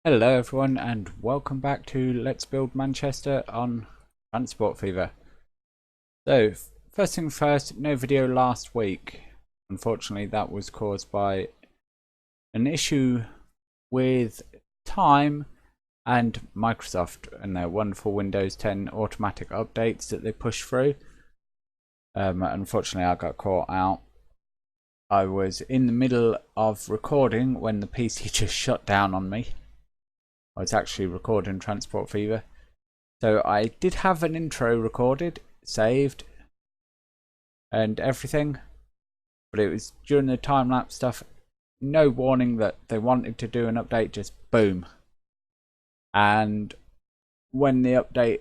Hello everyone and welcome back to Let's Build Manchester on Transport Fever. So first thing first, no video last week. Unfortunately that was caused by an issue with time and Microsoft and their wonderful Windows 10 automatic updates that they push through. Unfortunately I got caught out. I was in the middle of recording when the PC just shut down on me. I was actually recording Transport Fever. So I did have an intro recorded, saved, and everything. But it was during the time-lapse stuff, no warning that they wanted to do an update, just boom. And when the update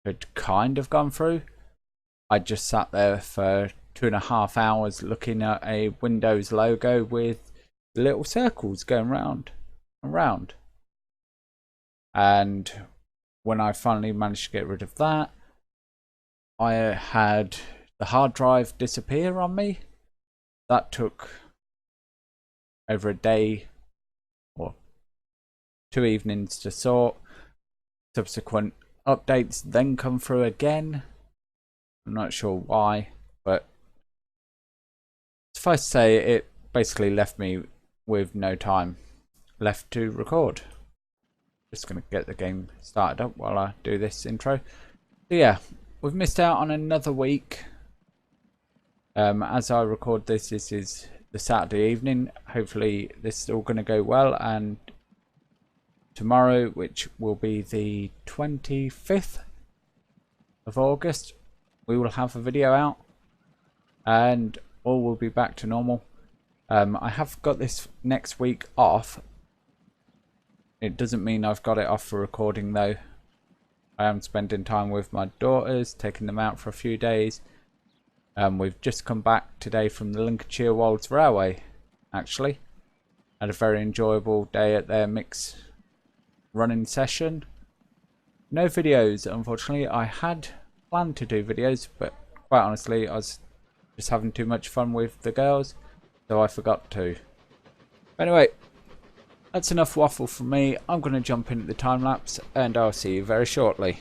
had kind of gone through, I just sat there for 2.5 hours looking at a Windows logo with little circles going round and round. And when I finally managed to get rid of that, I had the hard drive disappear on me. That took over a day or 2 evenings to sort. Subsequent updates then come through again. I'm not sure why, but suffice to say, it basically left me with no time left to record. Just going to get the game started up while I do this intro. So yeah, we've missed out on another week. As I record this, this is the Saturday evening. Hopefully this is all going to go well, and tomorrow, which will be the 25th of August, we will have a video out and all will be back to normal. I have got this next week off. It doesn't mean I've got it off for recording though. I am spending time with my daughters, taking them out for a few days. We've just come back today from the Lincolnshire Wolds Railway, actually. Had a very enjoyable day at their mix running session. No videos, unfortunately. I had planned to do videos, but quite honestly, I was just having too much fun with the girls, so I forgot to. Anyway, that's enough waffle from me. I'm going to jump into the time lapse and I'll see you very shortly.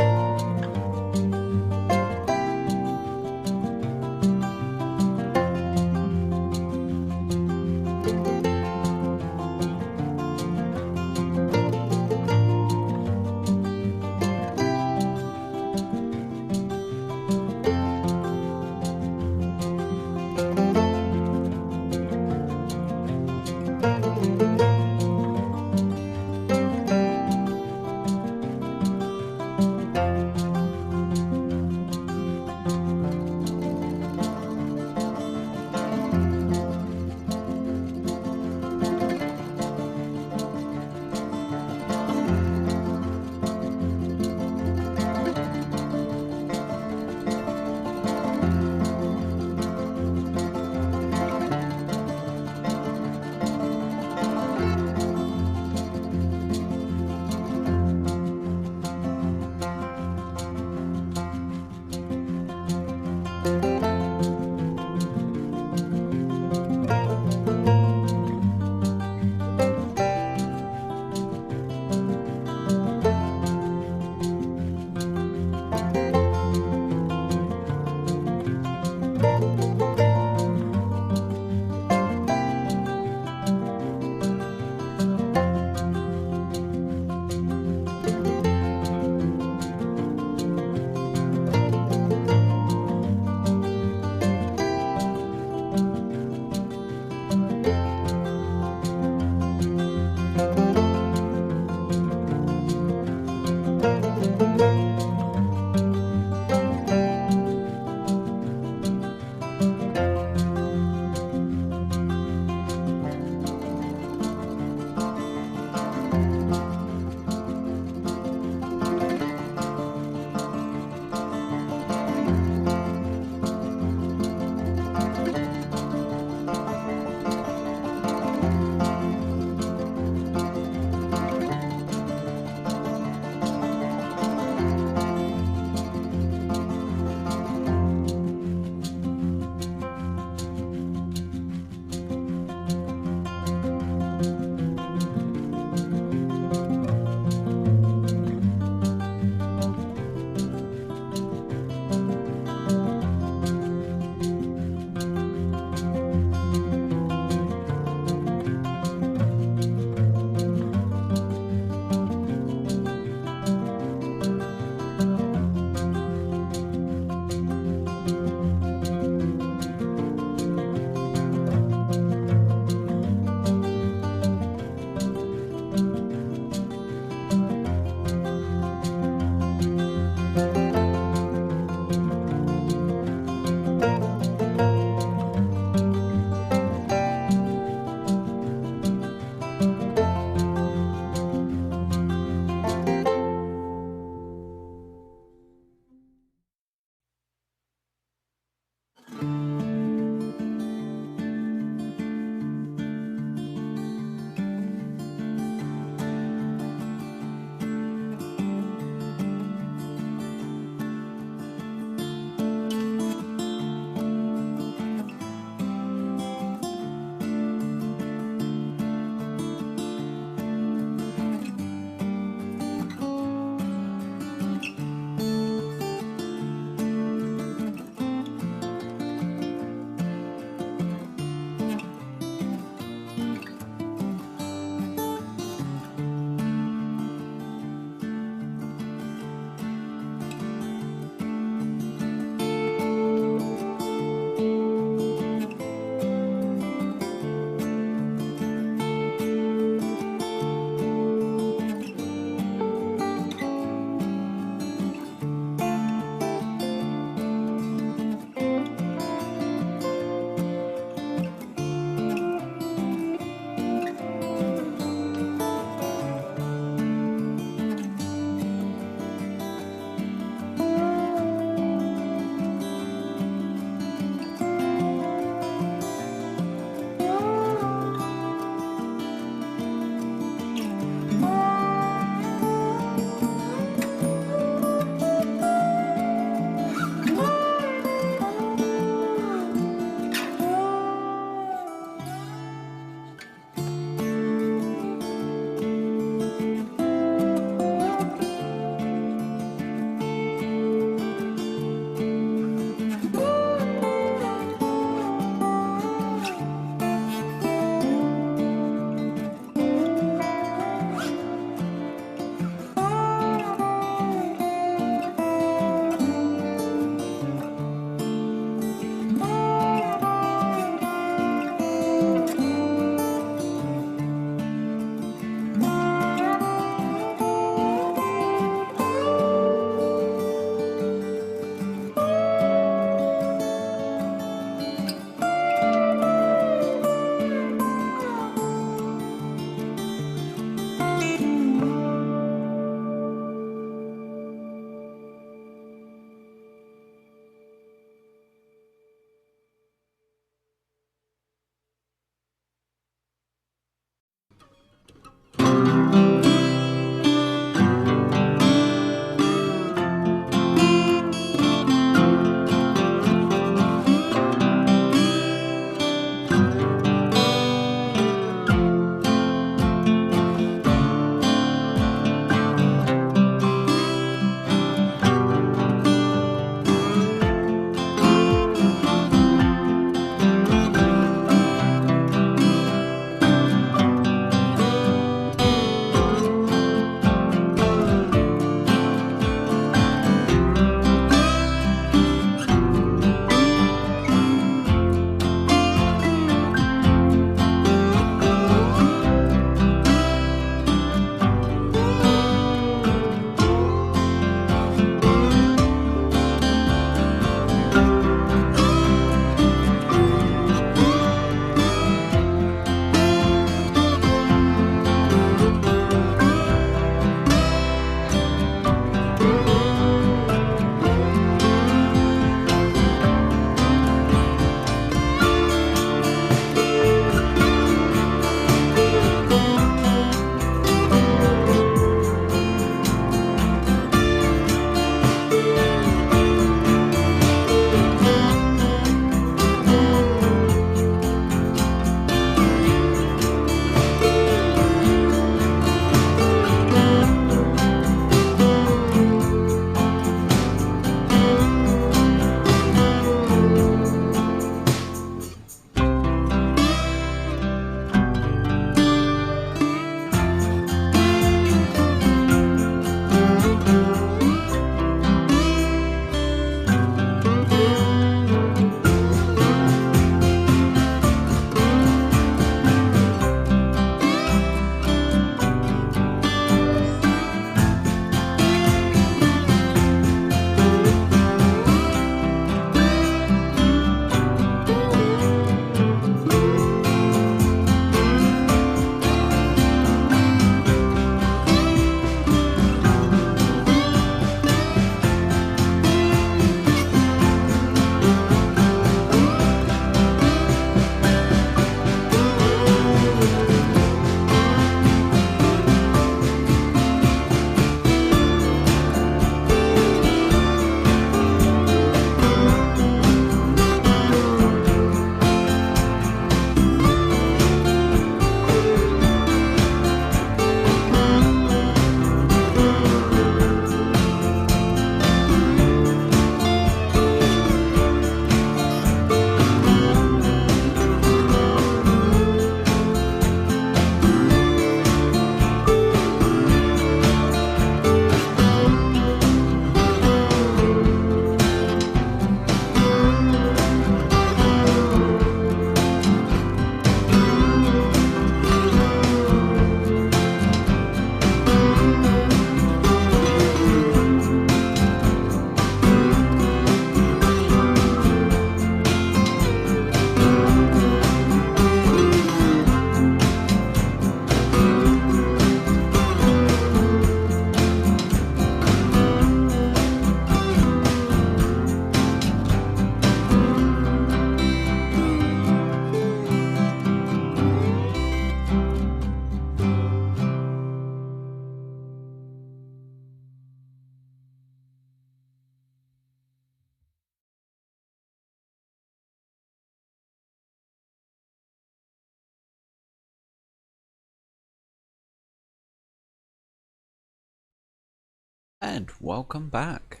And welcome back.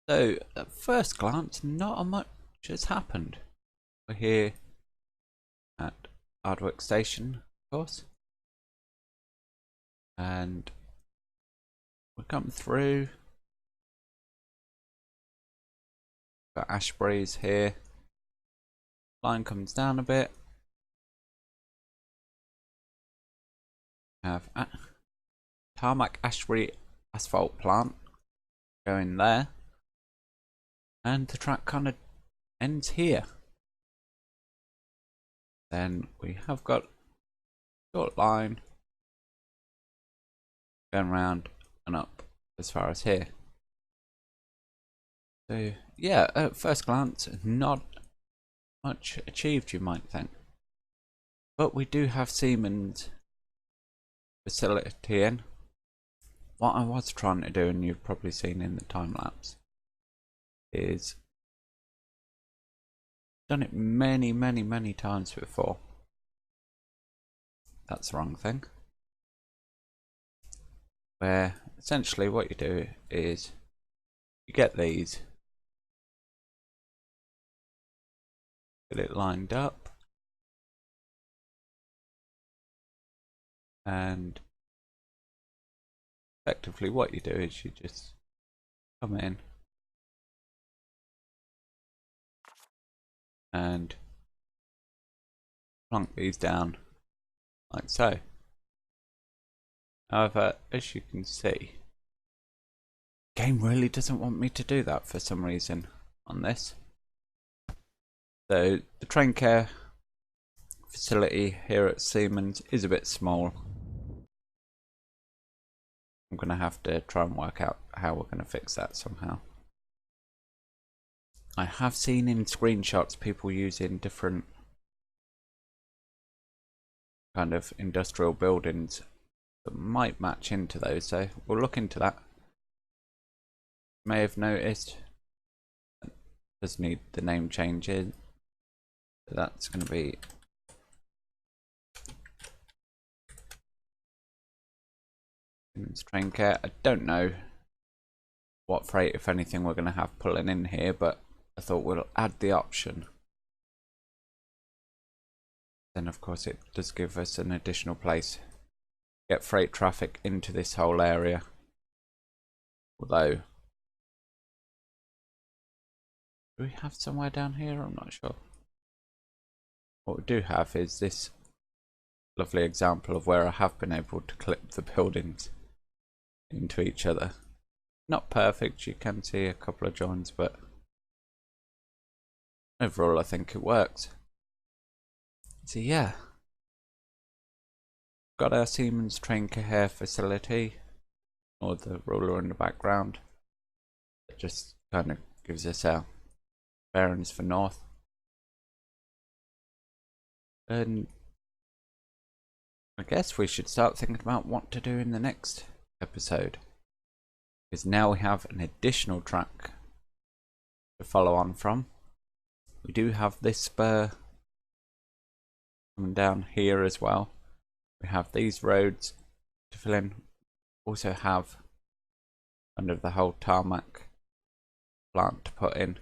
So at first glance, not a much has happened. We're here at Ardwick station, of course, and we come through. Got Ashburys here. Line comes down a bit. Have tarmac Ashbury asphalt plant going there, and the track kind of ends here. Then we have got short line going round and up as far as here. So yeah, at first glance, not much achieved, you might think, but we do have Siemens facility in. What I was trying to do, and you've probably seen in the time lapse, is done it many times before. That's the wrong thing. Where essentially what you do is you get these, get it lined up, and effectively what you do is you just come in and plonk these down like so. However, as you can see, the game really doesn't want me to do that for some reason on this. So the Traincare facility here at Siemens is a bit small. I'm going to have to try and work out how we're going to fix that somehow. I have seen in screenshots people using different kind of industrial buildings that might match into those, so we'll look into that. May have noticed it does need the name changes, so that's going to be Siemens Traincare. I don't know what freight, if anything, we're going to have pulling in here, but I thought we'll add the option. Then of course it does give us an additional place to get freight traffic into this whole area. Although, do we have somewhere down here? I'm not sure. What we do have is this lovely example of where I have been able to clip the buildings into each other. Not perfect, you can see a couple of joins, but overall I think it works. So yeah, got our Siemens Traincare facility, or the ruler in the background. It just kind of gives us our bearings for north. And I guess we should start thinking about what to do in the next episode, because now we have an additional track to follow on from. We do have this spur coming down here as well. We have these roads to fill in. Also have under the whole tarmac plant to put in.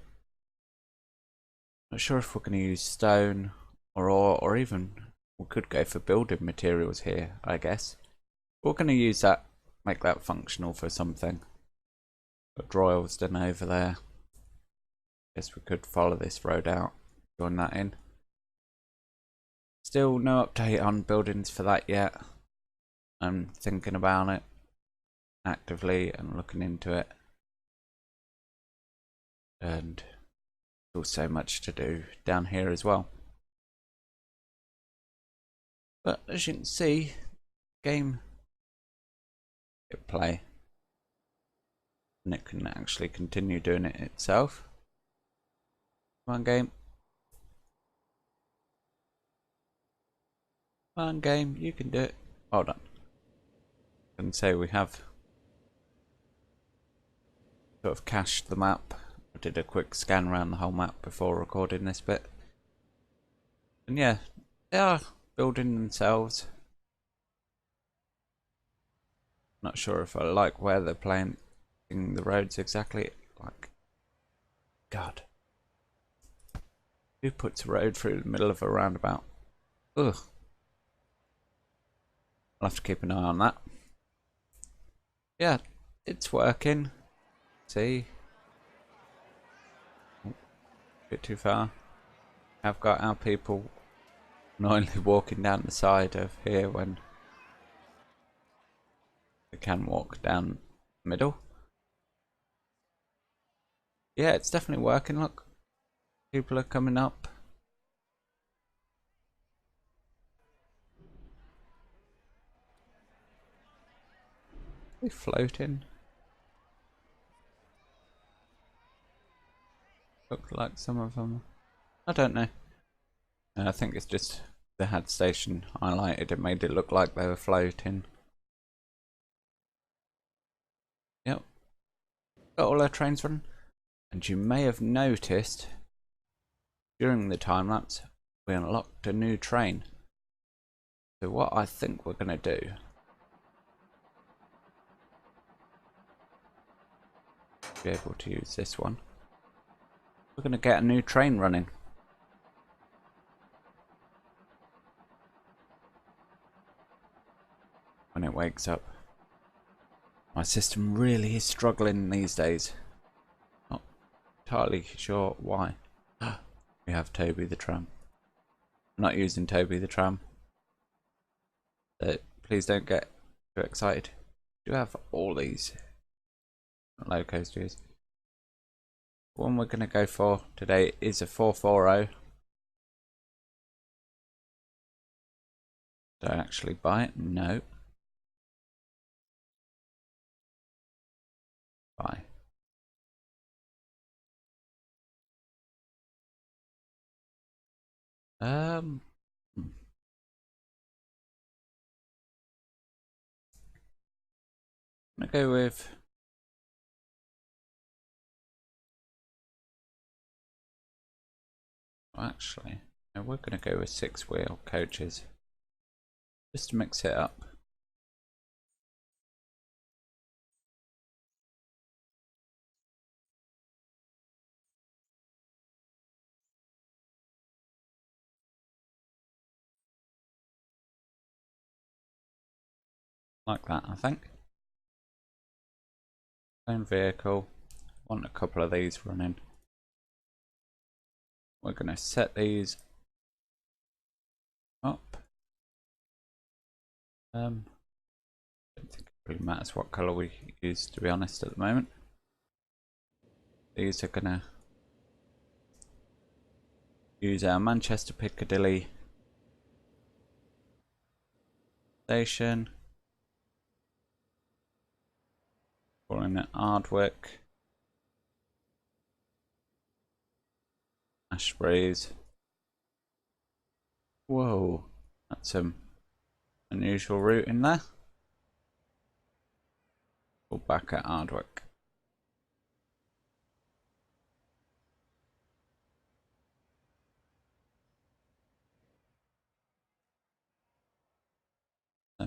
Not sure if we're going to use stone or ore, or even we could go for building materials here, I guess. We're going to use that, make that functional for something. Got Droyles done over there. Guess we could follow this road out, join that in. Still no update on buildings for that yet. I'm thinking about it actively and looking into it. And there's so much to do down here as well. But as you can see, game hit play, and it can actually continue doing it itself. Come on, game. Come on, game, you can do it. Hold on. I can say we have sort of cached the map. I did a quick scan around the whole map before recording this bit. And yeah, they are building themselves. Not sure if I like where they're planting the roads exactly. Like, God. Who puts a road through the middle of a roundabout? Ugh. I'll have to keep an eye on that. Yeah, it's working. See? Oh, bit too far. I've got our people annoyingly walking down the side of here when they can walk down the middle. Yeah, it's definitely working. Look, people are coming up. Are they floating? Look like some of them. I don't know. I think it's just they had station highlighted. It made it look like they were floating. Yep. Got all our trains running. And you may have noticed during the time lapse we unlocked a new train. So what I think we're going to do, be able to use this one, we're going to get a new train running. When it wakes up. My system really is struggling these days. Not entirely sure why. We have Toby the tram. I'm not using Toby the tram. So please don't get too excited. We do have all these low coasters. The one we're going to go for today is a 440. Did I actually buy it? No. Buy. I'm gonna go with actually, no, we're gonna go with 6-wheel coaches just to mix it up. Like that, I think. Own vehicle. Want a couple of these running. We're gonna set these up. I don't think it really matters what colour we use, to be honest, at the moment. These are gonna use our Manchester Piccadilly station. Calling it Ardwick. Ashburys. Whoa, that's some unusual route in there. We're back at Ardwick. So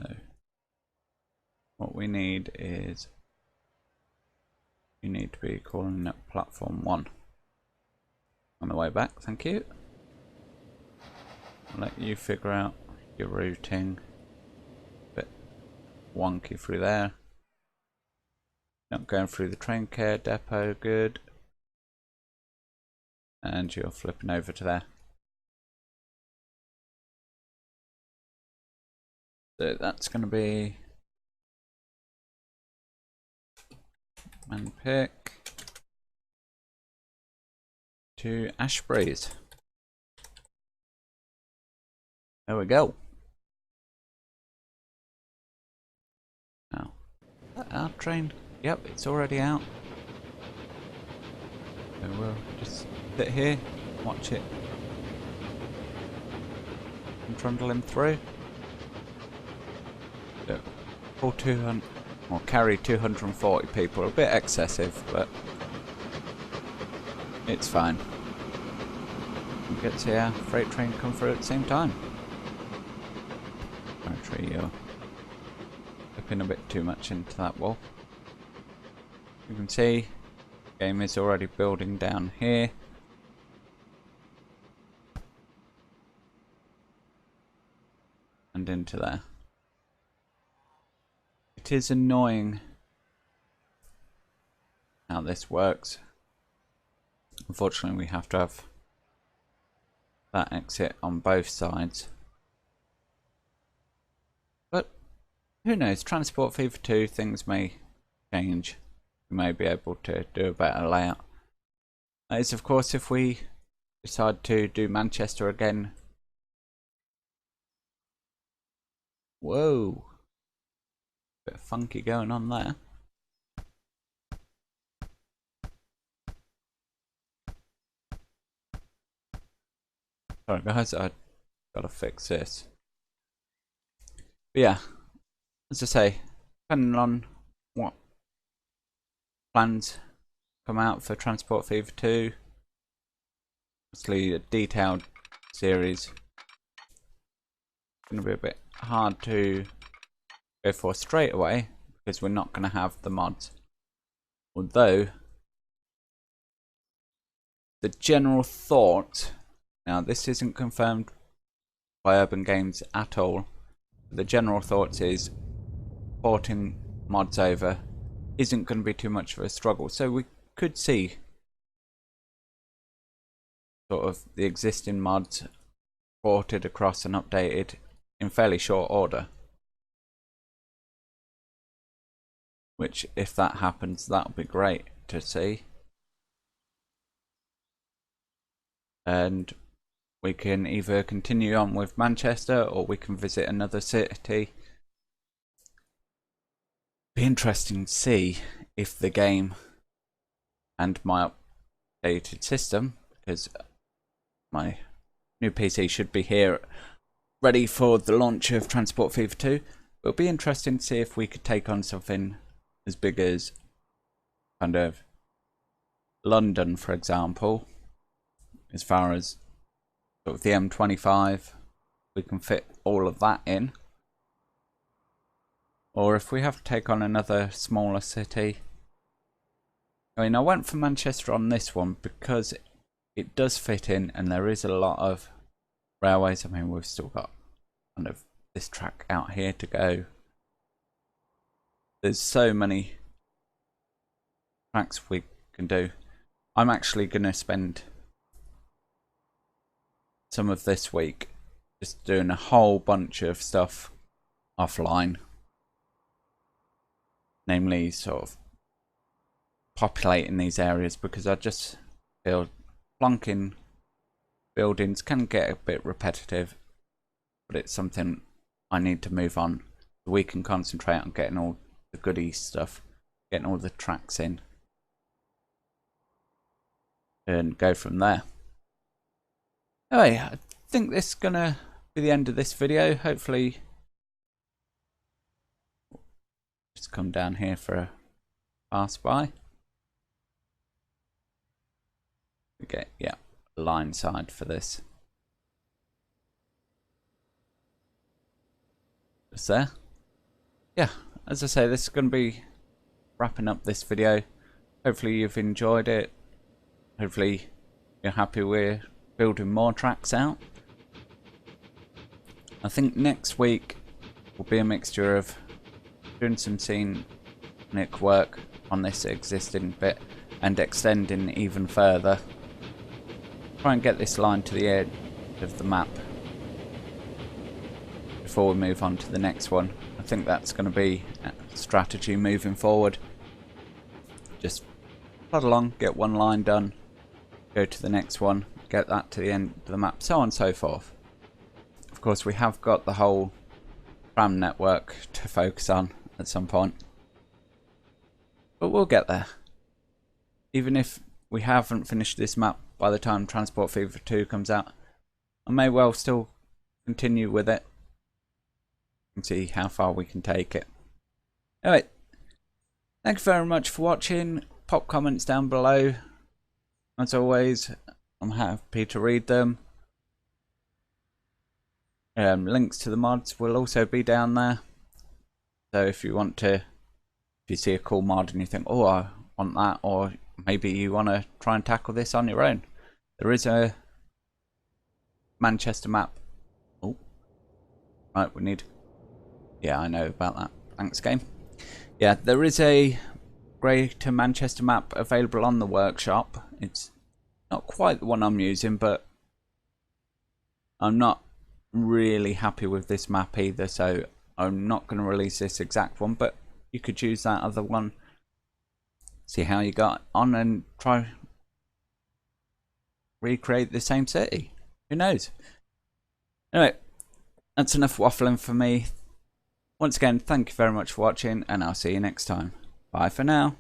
what we need is, you need to be calling it platform 1 on the way back. Thank you. I'll let you figure out your routing. Bit wonky through there. Not going through the Traincare depot, good. And you're flipping over to there. So that's going to be man pick to Ashburys. There we go. Now, our train, yep, it's already out. So we'll just sit here, watch it, and trundle him through. So, pull 200, or carry 240 people, a bit excessive, but it's fine. You get to see our freight train come through at the same time. Actually, you're up plonking a bit too much into that wall. You can see the game is already building down here. And into there. It is annoying how this works. Unfortunately, we have to have that exit on both sides. But who knows? Transport Fever 2, things may change. We may be able to do a better layout. That is, of course, if we decide to do Manchester again. Whoa. Bit funky going on there. Sorry guys, I gotta fix this. But yeah, as I say, depending on what plans come out for Transport Fever 2, obviously a detailed series, it's gonna be a bit hard to go for straight away because we're not gonna have the mods. Although the general thought, now this isn't confirmed by Urban Games at all, but the general thought is porting mods over isn't going to be too much of a struggle, so we could see sort of the existing mods ported across and updated in fairly short order. Which, if that happens, that'll be great to see. And we can either continue on with Manchester or we can visit another city. Be interesting to see if the game and my updated system, because my new PC should be here ready for the launch of Transport Fever 2. It'll be interesting to see if we could take on something as big as kind of London, for example, as far as sort of the M25, we can fit all of that in. Or if we have to take on another smaller city. I mean, I went for Manchester on this one because it does fit in and there is a lot of railways. I mean, we've still got kind of this track out here to go. There's so many tracks we can do. I'm actually going to spend some of this week just doing a whole bunch of stuff offline, namely sort of populating these areas, because I just feel plonking buildings can get a bit repetitive, but it's something I need to move on so we can concentrate on getting all the goodie stuff, getting all the tracks in and go from there. Anyway, I think this is gonna be the end of this video. Hopefully, just come down here for a pass by. We get, yeah, line side for this. Just there. Yeah, as I say, this is going to be wrapping up this video. Hopefully you've enjoyed it. Hopefully you're happy we're building more tracks out. I think next week will be a mixture of doing some scenic work on this existing bit and extending even further. Try and get this line to the edge of the map before we move on to the next one. I think that's going to be a strategy moving forward. Just plod along, get one line done, go to the next one, get that to the end of the map, so on and so forth. Of course, we have got the whole tram network to focus on at some point, but we'll get there. Even if we haven't finished this map by the time Transport Fever 2 comes out, I may well still continue with it and see how far we can take it. Anyway, thank you very much for watching. Pop comments down below. As always, I'm happy to read them. Links to the mods will also be down there. So if you want to, if you see a cool mod and you think, oh, I want that, or maybe you want to try and tackle this on your own, there is a Manchester map. Oh, right, we need. Yeah, I know about that. Thanks, game. Yeah, there is a Greater Manchester map available on the workshop. It's not quite the one I'm using, but I'm not really happy with this map either, so I'm not going to release this exact one, but you could use that other one, see how you got on, and try recreate the same city. Who knows? Anyway, that's enough waffling for me. Once again, thank you very much for watching, and I'll see you next time. Bye for now.